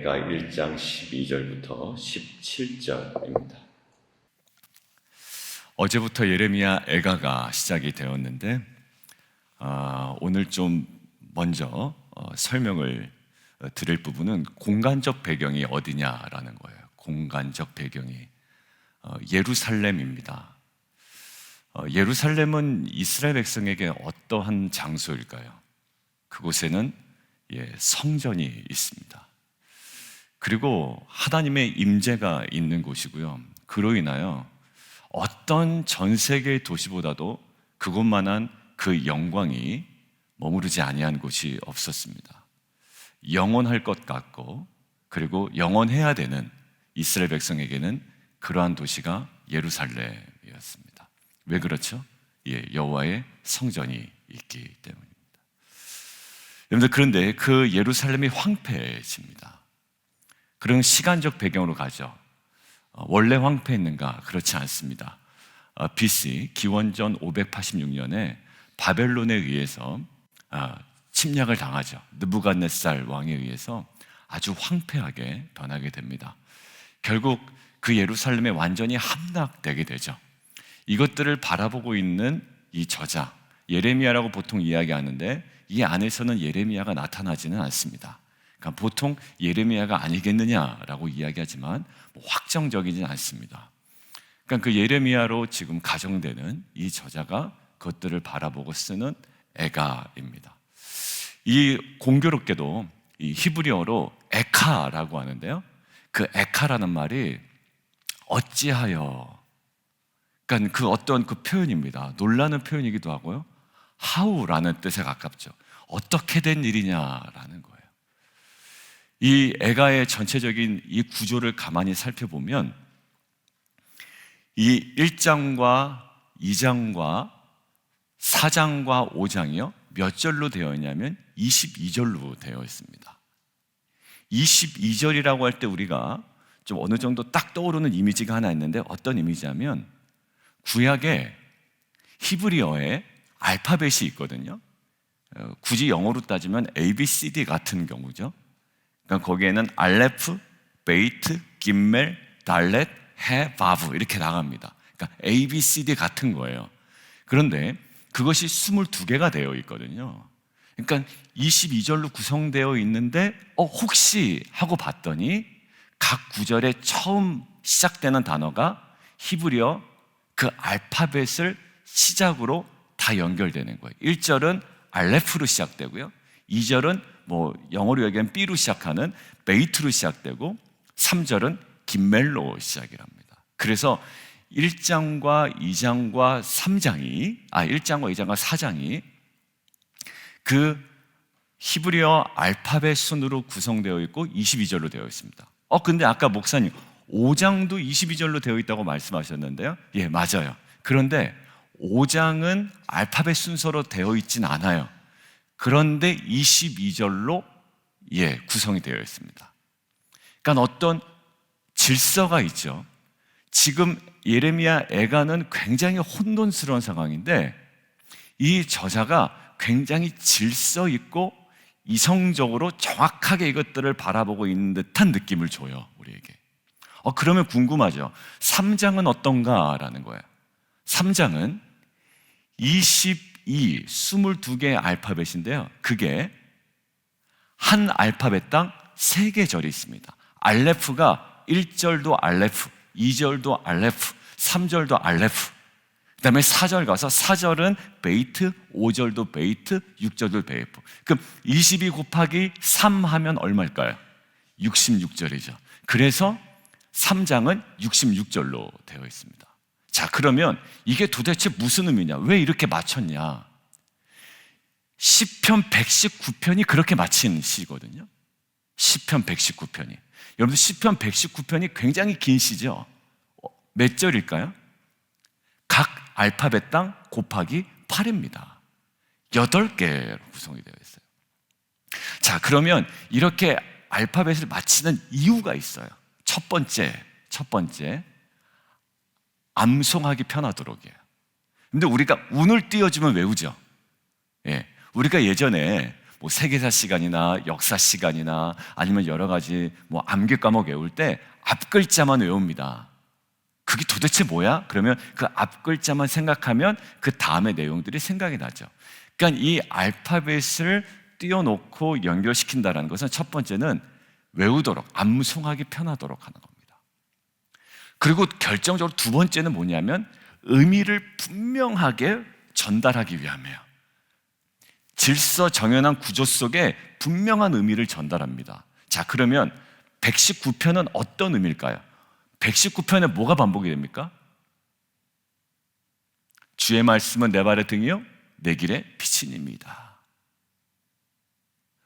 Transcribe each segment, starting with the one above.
애가 1장 12절부터 17절입니다. 어제부터 예레미야 애가가 시작이 되었는데 오늘 좀 먼저 설명을 드릴 부분은 공간적 배경이 어디냐라는 거예요. 공간적 배경이 예루살렘입니다. 예루살렘은 이스라엘 백성에게 어떠한 장소일까요? 그곳에는 성전이 있습니다. 그리고 하나님의 임재가 있는 곳이고요. 그로 인하여 어떤 전 세계의 도시보다도 그곳만한 그 영광이 머무르지 아니한 곳이 없었습니다. 영원할 것 같고 그리고 영원해야 되는 이스라엘 백성에게는 그러한 도시가 예루살렘이었습니다. 왜 그렇죠? 여호와의 성전이 있기 때문입니다. 여러분들, 그런데 그 예루살렘이 황폐해집니다. 그런 시간적 배경으로 가죠. 원래 황폐했는가? 그렇지 않습니다. BC 기원전 586년에 바벨론에 의해서 침략을 당하죠. 느부갓네살 왕에 의해서 아주 황폐하게 변하게 됩니다. 결국 그 예루살렘에 완전히 함락되게 되죠. 이것들을 바라보고 있는 이 저자 예레미야라고 보통 이야기하는데 이 안에서는 예레미야가 나타나지는 않습니다. 그러니까 보통 예레미야가 아니겠느냐라고 이야기하지만 확정적이지는 않습니다. 그러니까 그 예레미야로 지금 가정되는 이 저자가 그것들을 바라보고 쓰는 애가입니다. 이 공교롭게도 이 히브리어로 에카라고 하는데요. 그 에카라는 말이 어찌하여, 그러니까 그 어떤 그 표현입니다. 놀라는 표현이기도 하고요. how라는 뜻에 가깝죠. 어떻게 된 일이냐라는 거예요. 이 애가의 전체적인 이 구조를 가만히 살펴보면 이 1장과 2장과 4장과 5장이요 몇 절로 되어 있냐면 22절로 되어 있습니다. 22절이라고 할 때 우리가 좀 어느 정도 딱 떠오르는 이미지가 하나 있는데 어떤 이미지냐면 구약에 히브리어에 알파벳이 있거든요. 굳이 영어로 따지면 ABCD 같은 경우죠. 그러니까 거기에는 알레프, 베이트, 김멜, 달렛, 해, 바브 이렇게 나갑니다. 그러니까 ABCD 같은 거예요. 그런데 그것이 22개가 되어 있거든요. 그러니까 22절로 구성되어 있는데 혹시 하고 봤더니 각 구절에 처음 시작되는 단어가 히브리어 그 알파벳을 시작으로 다 연결되는 거예요. 1절은 알레프로 시작되고요. 2절은 영어로 얘기하면 B로 시작하는 베이트로 시작되고 3절은 김멜로 시작이랍니다. 그래서 1장과 2장과 3장이 1장과 2장과 4장이 그 히브리어 알파벳 순으로 구성되어 있고 22절로 되어 있습니다. 근데 아까 목사님 5장도 22절로 되어 있다고 말씀하셨는데요. 예, 맞아요. 그런데 5장은 알파벳 순서로 되어 있진 않아요. 그런데 22절로 구성이 되어 있습니다. 그러니까 어떤 질서가 있죠. 지금 예레미야 애가는 굉장히 혼돈스러운 상황인데 이 저자가 굉장히 질서 있고 이성적으로 정확하게 이것들을 바라보고 있는 듯한 느낌을 줘요, 우리에게. 그러면 궁금하죠. 3장은 어떤가라는 거예요. 3장은 22개의 알파벳인데요. 그게 한 알파벳당 3개 절이 있습니다. 알레프가 1절도 알레프, 2절도 알레프, 3절도 알레프. 그 다음에 4절 가서 4절은 베이트, 5절도 베이트, 6절도 베이트. 그럼 22 곱하기 3 하면 얼마일까요? 66절이죠. 그래서 3장은 66절로 되어 있습니다. 자, 그러면 이게 도대체 무슨 의미냐? 왜 이렇게 맞췄냐? 시편 119편이 그렇게 맞힌 시거든요. 시편 119편이. 여러분들 시편 119편이 굉장히 긴 시죠? 몇 절일까요? 각 알파벳당 곱하기 8입니다. 8개로 구성이 되어 있어요. 자, 그러면 이렇게 알파벳을 맞히는 이유가 있어요. 첫 번째 암송하기 편하도록이에요. 근데 우리가 운을 띄워주면 외우죠. 우리가 예전에 뭐 세계사 시간이나 역사 시간이나 아니면 여러 가지 뭐 암기 과목 외울 때 앞글자만 외웁니다. 그게 도대체 뭐야? 그러면 그 앞글자만 생각하면 그 다음의 내용들이 생각이 나죠. 그러니까 이 알파벳을 띄워놓고 연결시킨다는 것은 첫 번째는 외우도록, 암송하기 편하도록 하는 겁니다. 그리고 결정적으로 두 번째는 뭐냐면 의미를 분명하게 전달하기 위함이에요. 질서 정연한 구조 속에 분명한 의미를 전달합니다. 자, 그러면 119편은 어떤 의미일까요? 119편에 뭐가 반복이 됩니까? 주의 말씀은 내 발의 등이요 내 길의 빛입니다.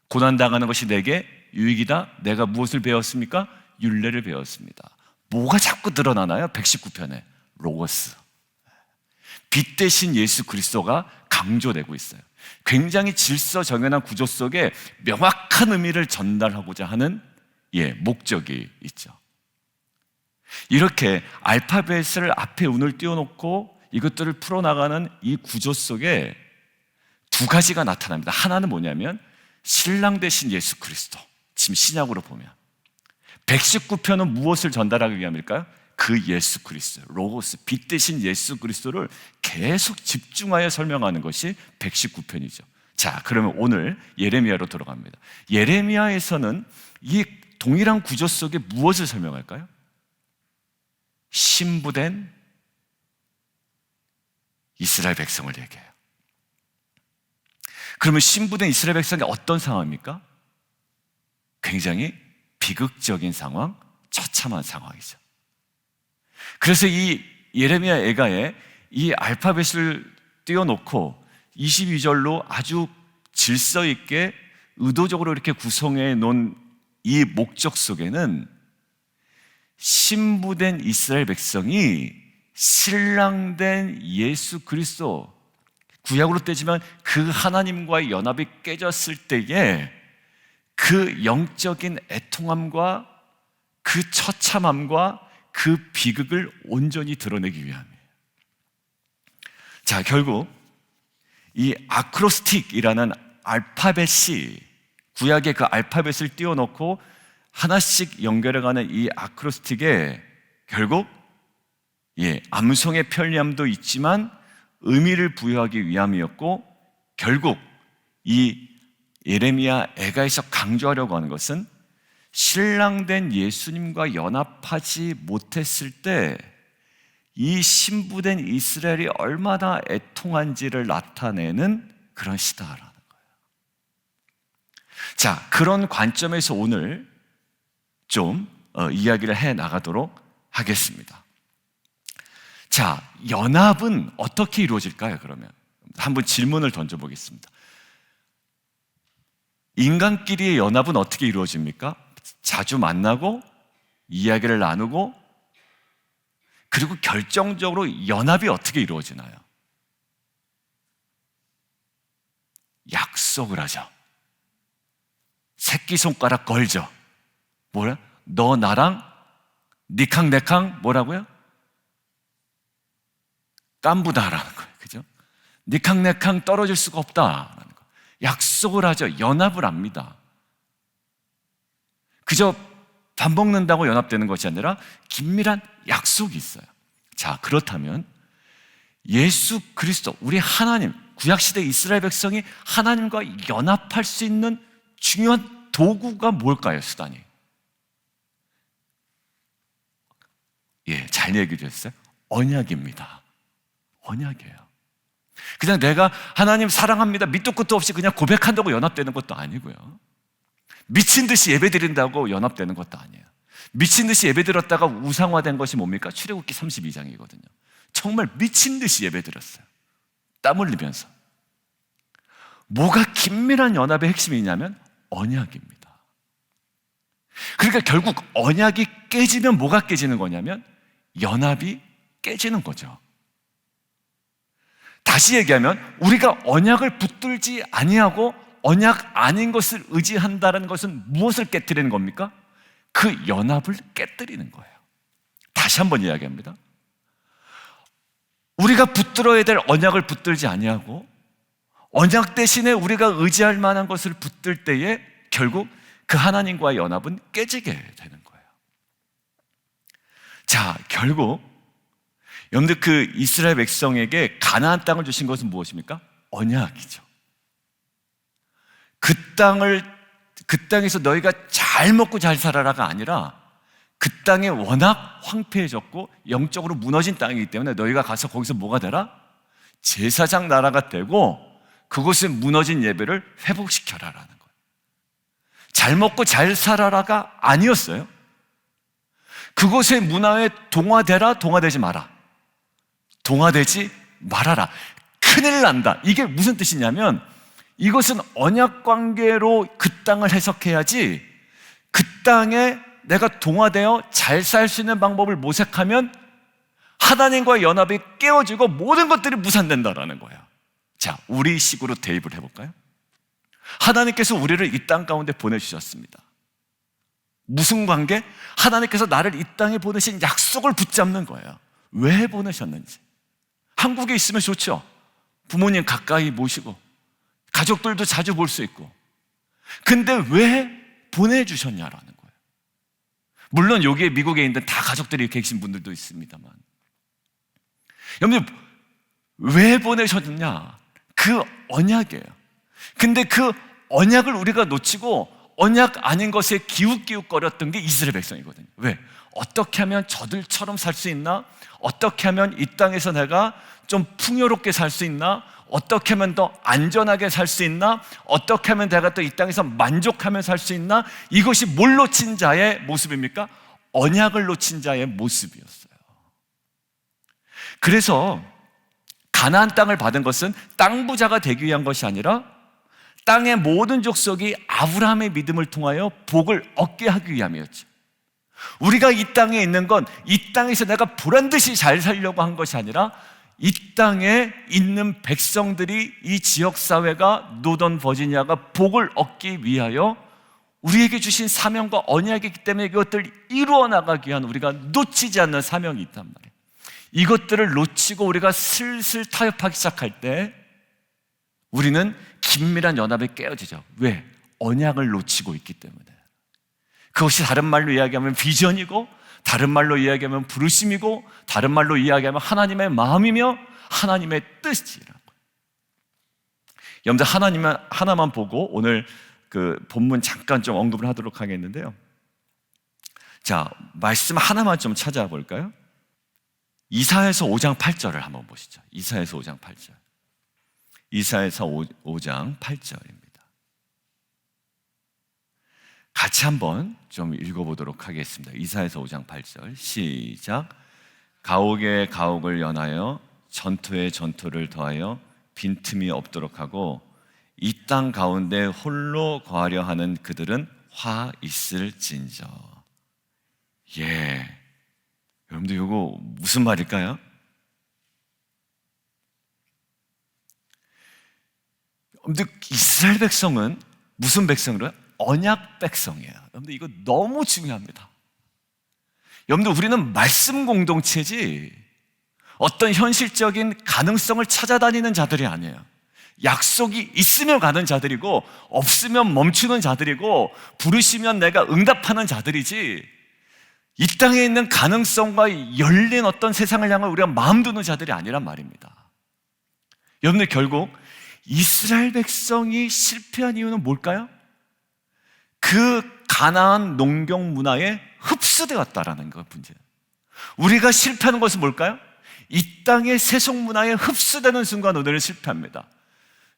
고난당하는 것이 내게 유익이다. 내가 무엇을 배웠습니까? 율례를 배웠습니다. 뭐가 자꾸 드러나나요? 119편에 로고스, 빛 대신 예수 그리스도가 강조되고 있어요. 굉장히 질서 정연한 구조 속에 명확한 의미를 전달하고자 하는 목적이 있죠. 이렇게 알파벳을 앞에 운을 띄워놓고 이것들을 풀어나가는 이 구조 속에 두 가지가 나타납니다. 하나는 뭐냐면 신랑 되신 예수 그리스도, 지금 신약으로 보면 119편은 무엇을 전달하기 위함일까요? 그 예수 그리스도, 로고스, 빛 대신 예수 그리스도를 계속 집중하여 설명하는 것이 119편이죠. 자, 그러면 오늘 예레미야로 들어갑니다. 예레미야에서는 이 동일한 구조 속에 무엇을 설명할까요? 신부된 이스라엘 백성을 얘기해요. 그러면 신부된 이스라엘 백성이 어떤 상황입니까? 굉장히 비극적인 상황, 처참한 상황이죠. 그래서 이 예레미야 애가에 이 알파벳을 띄워놓고 22절로 아주 질서 있게 의도적으로 이렇게 구성해 놓은 이 목적 속에는 신부된 이스라엘 백성이 신랑된 예수 그리스도, 구약으로 따지면 그 하나님과의 연합이 깨졌을 때에 그 영적인 애통함과 그 처참함과 그 비극을 온전히 드러내기 위함이에요. 자, 결국 이 아크로스틱이라는 알파벳이, 구약의 그 알파벳을 띄워놓고 하나씩 연결해가는 이 아크로스틱에 결국 암송의 편리함도 있지만 의미를 부여하기 위함이었고, 결국 이 예레미야 애가에서 강조하려고 하는 것은 신랑된 예수님과 연합하지 못했을 때 이 신부된 이스라엘이 얼마나 애통한지를 나타내는 그런 시다라는 거예요. 자, 그런 관점에서 오늘 좀 이야기를 해 나가도록 하겠습니다. 자, 연합은 어떻게 이루어질까요? 그러면 한번 질문을 던져보겠습니다. 인간끼리의 연합은 어떻게 이루어집니까? 자주 만나고 이야기를 나누고, 그리고 결정적으로 연합이 어떻게 이루어지나요? 약속을 하죠. 새끼손가락 걸죠. 뭐야? 너 나랑 니캉 내캉 뭐라고요? 깐부다라는 거예요. 그죠? 니캉 내캉 떨어질 수가 없다라는 거. 약속을 하죠. 연합을 합니다. 그저 밥 먹는다고 연합되는 것이 아니라 긴밀한 약속이 있어요. 자, 그렇다면 예수 그리스도, 우리 하나님, 구약시대 이스라엘 백성이 하나님과 연합할 수 있는 중요한 도구가 뭘까요? 수단이. 잘 얘기해 주셨어요. 언약입니다. 언약이에요. 그냥 내가 하나님 사랑합니다 밑도 끝도 없이 그냥 고백한다고 연합되는 것도 아니고요. 미친 듯이 예배드린다고 연합되는 것도 아니에요. 미친 듯이 예배드렸다가 우상화된 것이 뭡니까? 출애굽기 32장이거든요. 정말 미친 듯이 예배드렸어요. 땀 흘리면서. 뭐가 긴밀한 연합의 핵심이냐면 언약입니다. 그러니까 결국 언약이 깨지면 뭐가 깨지는 거냐면 연합이 깨지는 거죠. 다시 얘기하면 우리가 언약을 붙들지 아니하고 언약 아닌 것을 의지한다는 것은 무엇을 깨뜨리는 겁니까? 그 연합을 깨뜨리는 거예요. 다시 한번 이야기합니다. 우리가 붙들어야 될 언약을 붙들지 아니하고 언약 대신에 우리가 의지할 만한 것을 붙들 때에 결국 그 하나님과의 연합은 깨지게 되는 거예요. 자, 결국 여러분들 그 이스라엘 백성에게 가나안 땅을 주신 것은 무엇입니까? 언약이죠. 그 땅에서 너희가 잘 먹고 잘 살아라가 아니라 그 땅이 워낙 황폐해졌고 영적으로 무너진 땅이기 때문에 너희가 가서 거기서 뭐가 되라? 제사장 나라가 되고 그곳에 무너진 예배를 회복시켜라라는 거예요. 잘 먹고 잘 살아라가 아니었어요. 그곳의 문화에 동화되라, 동화되지 마라. 동화되지 말아라. 큰일 난다. 이게 무슨 뜻이냐면 이것은 언약 관계로 그 땅을 해석해야지 그 땅에 내가 동화되어 잘 살 수 있는 방법을 모색하면 하나님과의 연합이 깨어지고 모든 것들이 무산된다라는 거예요. 자, 우리식으로 대입을 해볼까요? 하나님께서 우리를 이 땅 가운데 보내주셨습니다. 무슨 관계? 하나님께서 나를 이 땅에 보내신 약속을 붙잡는 거예요. 왜 보내셨는지. 한국에 있으면 좋죠. 부모님 가까이 모시고 가족들도 자주 볼 수 있고. 근데 왜 보내주셨냐라는 거예요. 물론 여기에 미국에 있는 다 가족들이 계신 분들도 있습니다만, 여러분 왜 보내셨냐? 그 언약이에요. 근데 그 언약을 우리가 놓치고 언약 아닌 것에 기웃기웃거렸던 게 이스라엘 백성이거든요. 왜? 어떻게 하면 저들처럼 살 수 있나? 어떻게 하면 이 땅에서 내가 좀 풍요롭게 살 수 있나? 어떻게 하면 더 안전하게 살 수 있나? 어떻게 하면 내가 또 이 땅에서 만족하며 살 수 있나? 이것이 뭘 놓친 자의 모습입니까? 언약을 놓친 자의 모습이었어요. 그래서 가나안 땅을 받은 것은 땅 부자가 되기 위한 것이 아니라 땅의 모든 족속이 아브라함의 믿음을 통하여 복을 얻게 하기 위함이었죠. 우리가 이 땅에 있는 건 이 땅에서 내가 보란듯이 잘 살려고 한 것이 아니라 이 땅에 있는 백성들이, 이 지역사회가, 노던 버지니아가 복을 얻기 위하여 우리에게 주신 사명과 언약이기 때문에 이것들을 이루어 나가기 위한 우리가 놓치지 않는 사명이 있단 말이에요. 이것들을 놓치고 우리가 슬슬 타협하기 시작할 때 우리는 긴밀한 연합에 깨어지죠. 왜? 언약을 놓치고 있기 때문에. 그것이 다른 말로 이야기하면 비전이고, 다른 말로 이야기하면 부르심이고, 다른 말로 이야기하면 하나님의 마음이며 하나님의 뜻이라고. 여러분들 하나만 보고 오늘 그 본문 잠깐 좀 언급을 하도록 하겠는데요. 자, 말씀 하나만 좀 찾아볼까요? 이사야서 5장 8절을 한번 보시죠. 이사야서 5장 8절. 이사야서 5장 8절입니다. 같이 한번 좀 읽어보도록 하겠습니다. 이사야서 5장 8절 시작. 가옥에 가옥을 연하여 전투에 전투를 더하여 빈틈이 없도록 하고 이 땅 가운데 홀로 거하려 하는 그들은 화 있을진저. 예, 여러분들 이거 무슨 말일까요? 여러분들 이스라엘 백성은 무슨 백성이래요? 언약 백성이에요. 여러분들 이거 너무 중요합니다. 여러분들 우리는 말씀 공동체지 어떤 현실적인 가능성을 찾아다니는 자들이 아니에요. 약속이 있으면 가는 자들이고 없으면 멈추는 자들이고 부르시면 내가 응답하는 자들이지 이 땅에 있는 가능성과 열린 어떤 세상을 향해 우리가 마음 두는 자들이 아니란 말입니다. 여러분들 결국 이스라엘 백성이 실패한 이유는 뭘까요? 그 가나안 농경 문화에 흡수되었다라는 것 문제예요. 우리가 실패하는 것은 뭘까요? 이 땅의 세속 문화에 흡수되는 순간 우리는 실패합니다.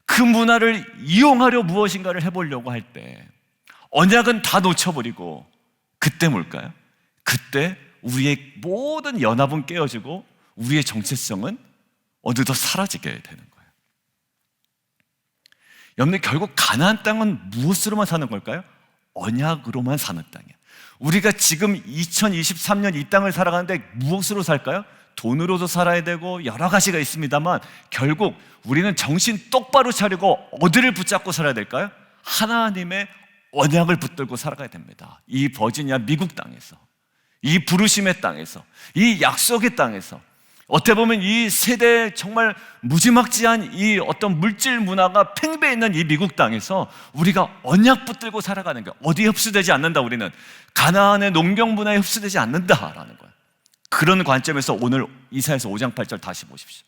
그 문화를 이용하려 무엇인가를 해보려고 할 때 언약은 다 놓쳐버리고 그때 뭘까요? 그때 우리의 모든 연합은 깨어지고 우리의 정체성은 어느덧 사라지게 되는 거예요. 여러분들 결국 가나안 땅은 무엇으로만 사는 걸까요? 언약으로만 사는 땅이에요. 우리가 지금 2023년 이 땅을 살아가는데 무엇으로 살까요? 돈으로도 살아야 되고 여러 가지가 있습니다만 결국 우리는 정신 똑바로 차리고 어디를 붙잡고 살아야 될까요? 하나님의 언약을 붙들고 살아가야 됩니다. 이 버지니아 미국 땅에서, 이 부르심의 땅에서, 이 약속의 땅에서 어떻게 보면 이 세대에 정말 무지막지한 이 어떤 물질 문화가 팽배해 있는 이 미국 땅에서 우리가 언약 붙들고 살아가는 거예요. 어디에 흡수되지 않는다. 우리는 가나안의 농경 문화에 흡수되지 않는다라는 거예요. 그런 관점에서 오늘 이사야서 5장 8절 다시 보십시오.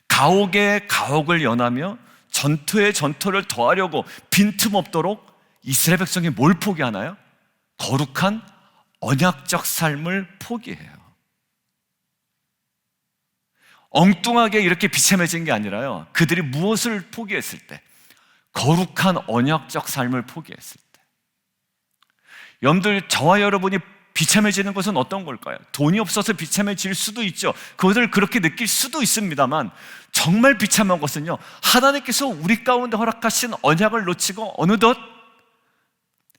가옥에 가옥을 연하며 전투에 전투를 더하려고 빈틈없도록 이스라엘 백성이 뭘 포기하나요? 거룩한 언약적 삶을 포기해요. 엉뚱하게 이렇게 비참해진 게 아니라요, 그들이 무엇을 포기했을 때? 거룩한 언약적 삶을 포기했을 때. 여러분들, 저와 여러분이 비참해지는 것은 어떤 걸까요? 돈이 없어서 비참해질 수도 있죠. 그것을 그렇게 느낄 수도 있습니다만, 정말 비참한 것은요, 하나님께서 우리 가운데 허락하신 언약을 놓치고 어느덧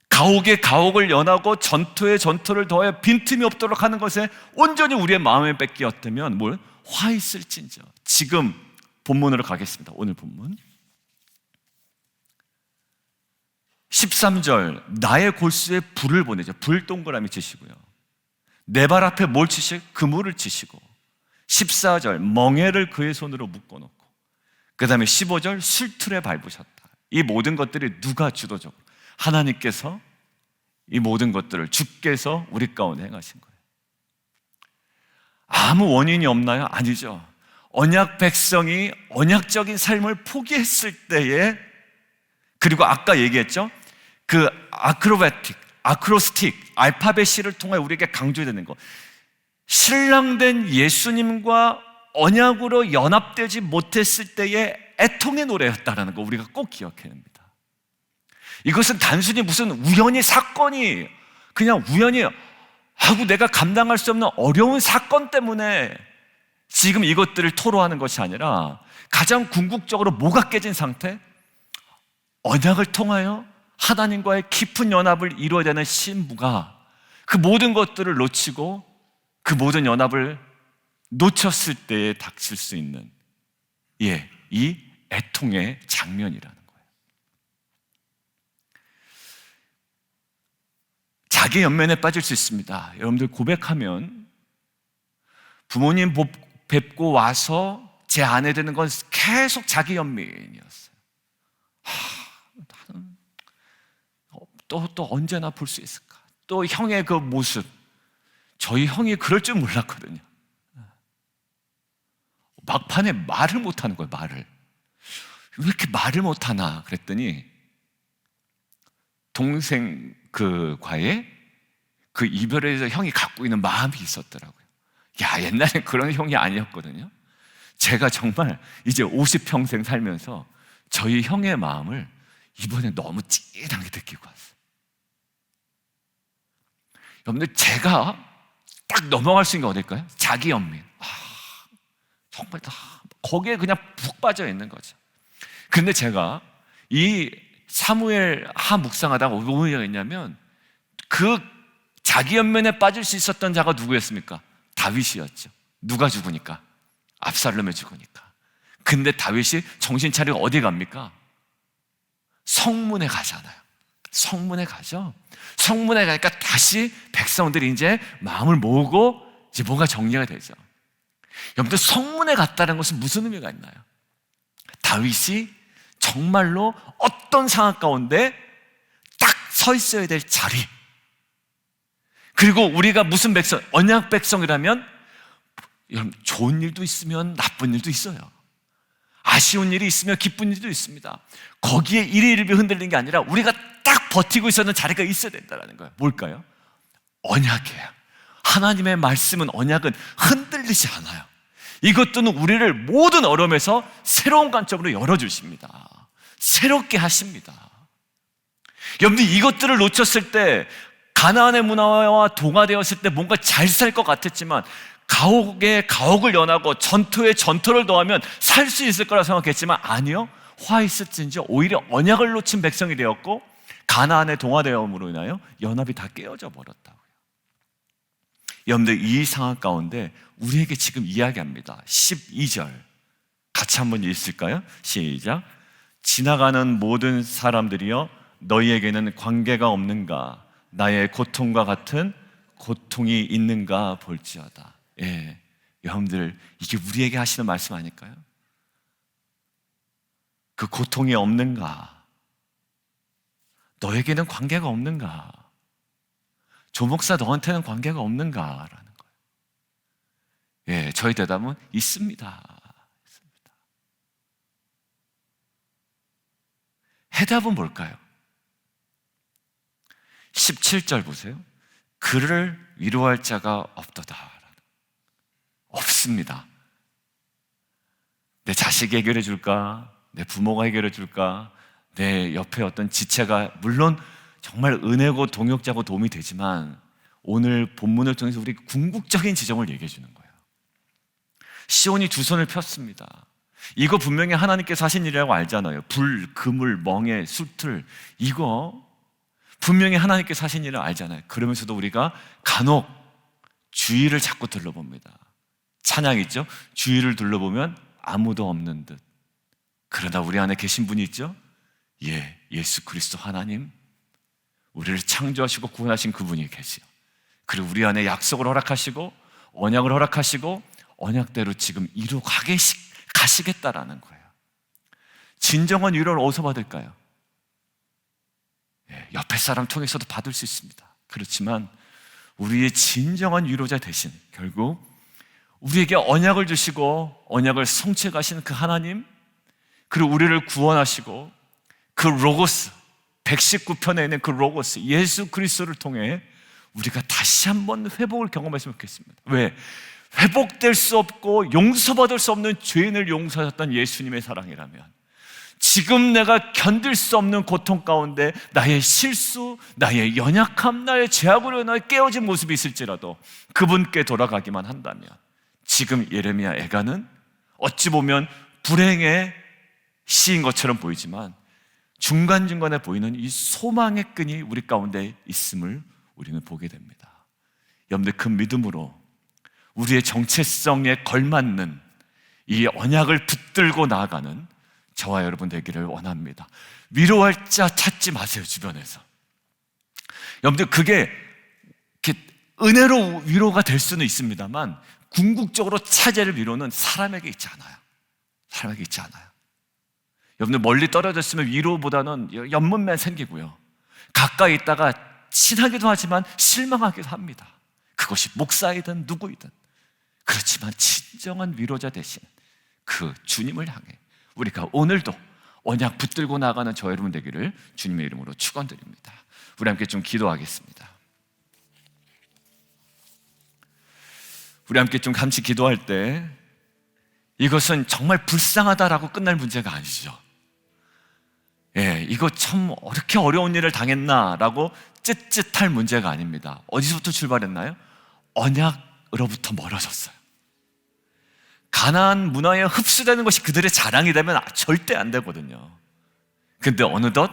가옥에 가옥을 연하고 전투에 전투를 더해 빈틈이 없도록 하는 것에 온전히 우리의 마음에 뺏기었다면 뭘? 화 있을진저. 지금 본문으로 가겠습니다. 오늘 본문 13절, 나의 골수에 불을 보내죠. 불 동그라미 치시고요, 내 발 앞에 뭘 치시고? 그물을 치시고. 14절, 멍에를 그의 손으로 묶어놓고. 그 다음에 15절, 술틀에 밟으셨다. 이 모든 것들이 누가 주도적으로? 하나님께서 이 모든 것들을 주께서 우리 가운데 행하신 거예요. 아무 원인이 없나요? 아니죠. 언약 백성이 언약적인 삶을 포기했을 때에, 그리고 아까 얘기했죠, 그 아크로스틱, 알파벳 C를 통해 우리에게 강조되는 것, 신랑된 예수님과 언약으로 연합되지 못했을 때의 애통의 노래였다는 거 우리가 꼭 기억해야 합니다. 이것은 단순히 무슨 우연히 사건이, 그냥 우연히 하고 내가 감당할 수 없는 어려운 사건 때문에 지금 이것들을 토로하는 것이 아니라, 가장 궁극적으로 뭐가 깨진 상태? 언약을 통하여 하나님과의 깊은 연합을 이루어야 되는 신부가 그 모든 것들을 놓치고 그 모든 연합을 놓쳤을 때에 닥칠 수 있는, 이 애통의 장면이라는 거예요. 자기 연면에 빠질 수 있습니다. 여러분들, 고백하면 부모님 뵙고 와서 제 아내 되는 건 계속 자기 연민이었어요. 나는 또 언제나 볼 수 있을까? 또 형의 그 모습, 저희 형이 그럴 줄 몰랐거든요. 막판에 말을 못하는 거예요. 말을. 왜 이렇게 말을 못하나 그랬더니, 동생 과의 그 이별에 대해서 형이 갖고 있는 마음이 있었더라고요. 옛날엔 그런 형이 아니었거든요. 제가 정말 이제 50평생 살면서 저희 형의 마음을 이번에 너무 찌릿하게 느끼고 왔어요. 여러분들, 제가 딱 넘어갈 수 있는 게 어딜까요? 자기 연민. 정말 다 거기에 그냥 푹 빠져 있는 거죠. 그런데 제가 이 사무엘 하 묵상하다가 뭐가 있냐면, 그 자기 연면에 빠질 수 있었던 자가 누구였습니까? 다윗이었죠. 누가 죽으니까? 압살롬이 죽으니까. 근데 다윗이 정신 차리고 어디 갑니까? 성문에 가잖아요. 성문에 가죠. 성문에 가니까 다시 백성들이 이제 마음을 모으고 이제 뭔가 정리가 되죠. 여러분들, 성문에 갔다는 것은 무슨 의미가 있나요? 다윗이 정말로 어떤 상황 가운데 딱 서 있어야 될 자리, 그리고 우리가 무슨 백성, 언약 백성이라면, 여러분, 좋은 일도 있으면 나쁜 일도 있어요. 아쉬운 일이 있으면 기쁜 일도 있습니다. 거기에 이리이리 흔들리는 게 아니라 우리가 딱 버티고 있었는 자리가 있어야 된다는 거예요. 뭘까요? 언약이에요. 하나님의 말씀은, 언약은 흔들리지 않아요. 이것들은 우리를 모든 어려움에서 새로운 관점으로 열어주십니다. 새롭게 하십니다. 여러분들, 이것들을 놓쳤을 때, 가나안의 문화와 동화되었을 때 뭔가 잘 살 것 같았지만, 가옥에 가옥을 연하고 전투에 전투를 더하면 살 수 있을 거라 생각했지만, 아니요, 화 있었든지 오히려 언약을 놓친 백성이 되었고, 가나안의 동화되었음으로 인하여 연합이 다 깨어져 버렸다고요. 여러분들, 이 상황 가운데 우리에게 지금 이야기합니다. 12절 같이 한번 읽을까요? 시작. 지나가는 모든 사람들이여, 너희에게는 관계가 없는가? 나의 고통과 같은 고통이 있는가 볼지어다. 예, 여러분들 이게 우리에게 하시는 말씀 아닐까요? 그 고통이 없는가? 너에게는 관계가 없는가? 조 목사 너한테는 관계가 없는가라는 거예요. 예, 저희 대답은 있습니다. 해답은 뭘까요? 17절 보세요. 그를 위로할 자가 없도다. 없습니다. 내 자식이 해결해 줄까? 내 부모가 해결해 줄까? 내 옆에 어떤 지체가 물론 정말 은혜고 동역자고 도움이 되지만 오늘 본문을 통해서 우리 궁극적인 지점을 얘기해 주는 거예요. 시온이 두 손을 폈습니다. 이거 분명히 하나님께서 하신 일이라고 알잖아요. 불, 그물, 멍에, sul틀 이거 분명히 하나님께서 하신 일을 알잖아요. 그러면서도 우리가 간혹 주위를 자꾸 둘러봅니다. 찬양 있죠? 주위를 둘러보면 아무도 없는 듯. 그러나 우리 안에 계신 분이 있죠? 예, 예수 그리스도 하나님, 우리를 창조하시고 구원하신 그분이 계세요. 그리고 우리 안에 약속을 허락하시고 언약을 허락하시고 언약대로 지금 이루 가시겠다라는 거예요. 진정한 위로를 어디서 받을까요? 예, 옆에 사람 통해서도 받을 수 있습니다. 그렇지만 우리의 진정한 위로자 대신 결국 우리에게 언약을 주시고 언약을 성취해 가시는 그 하나님, 그리고 우리를 구원하시고 그 로고스 119편에 있는 그 로고스 예수 그리스도를 통해 우리가 다시 한번 회복을 경험했으면 좋겠습니다. 왜? 회복될 수 없고 용서받을 수 없는 죄인을 용서하셨던 예수님의 사랑이라면 지금 내가 견딜 수 없는 고통 가운데 나의 실수, 나의 연약함, 나의 죄악으로 인하여 깨어진 모습이 있을지라도 그분께 돌아가기만 한다면 지금 예레미야 애가는 어찌 보면 불행의 시인 것처럼 보이지만 중간중간에 보이는 이 소망의 끈이 우리 가운데 있음을 우리는 보게 됩니다. 여러분들 그 믿음으로 우리의 정체성에 걸맞는 이 언약을 붙들고 나아가는 저와 여러분 되기를 원합니다. 위로할 자 찾지 마세요. 주변에서 여러분들 그게 이렇게 은혜로 위로가 될 수는 있습니다만 궁극적으로 찾을 위로는 사람에게 있지 않아요. 사람에게 있지 않아요. 여러분들 멀리 떨어졌으면 위로보다는 연문만 생기고요, 가까이 있다가 친하기도 하지만 실망하기도 합니다. 그것이 목사이든 누구이든. 그렇지만 진정한 위로자 되신 그 주님을 향해 우리가 오늘도 언약 붙들고 나가는 저 여러분 되기를 주님의 이름으로 축원드립니다. 우리 함께 좀 기도하겠습니다. 우리 함께 좀 같이 기도할 때 이것은 정말 불쌍하다라고 끝날 문제가 아니죠. 예, 이거 참 어떻게 어려운 일을 당했나라고 쯧쯧할 문제가 아닙니다. 어디서부터 출발했나요? 언약으로부터 멀어졌어요. 가나안 문화에 흡수되는 것이 그들의 자랑이 되면 절대 안 되거든요. 근데 어느덧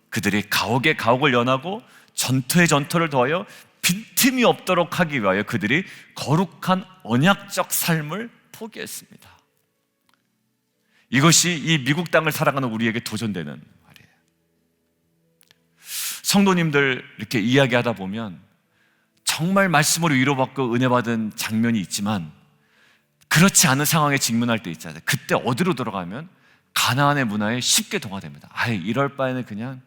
그들이 가옥에 가옥을 연하고 전투에 전투를 더하여 빈틈이 없도록 하기 위하여 그들이 거룩한 언약적 삶을 포기했습니다. 이것이 이 미국 땅을 살아가는 우리에게 도전되는 말이에요. 성도님들 이렇게 이야기하다 보면 정말 말씀으로 위로받고 은혜받은 장면이 있지만 그렇지 않은 상황에 직면할 때 있잖아요. 그때 어디로 돌아가면 가나안의 문화에 쉽게 동화됩니다. 아예 이럴 바에는 그냥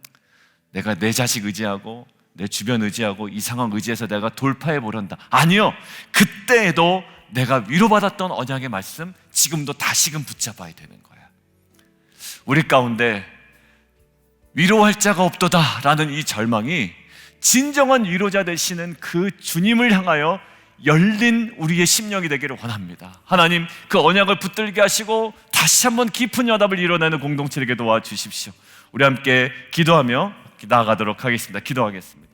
내가 내 자식 의지하고 내 주변 의지하고 이 상황 의지해서 내가 돌파해 보련다. 아니요, 그때에도 내가 위로받았던 언약의 말씀 지금도 다시금 붙잡아야 되는 거예요. 우리 가운데 위로할 자가 없도다 라는 이 절망이 진정한 위로자 되시는 그 주님을 향하여 열린 우리의 심령이 되기를 원합니다. 하나님 그 언약을 붙들게 하시고 다시 한번 깊은 연합을 이뤄내는 공동체에게 도와주십시오. 우리 함께 기도하며 나아가도록 하겠습니다. 기도하겠습니다.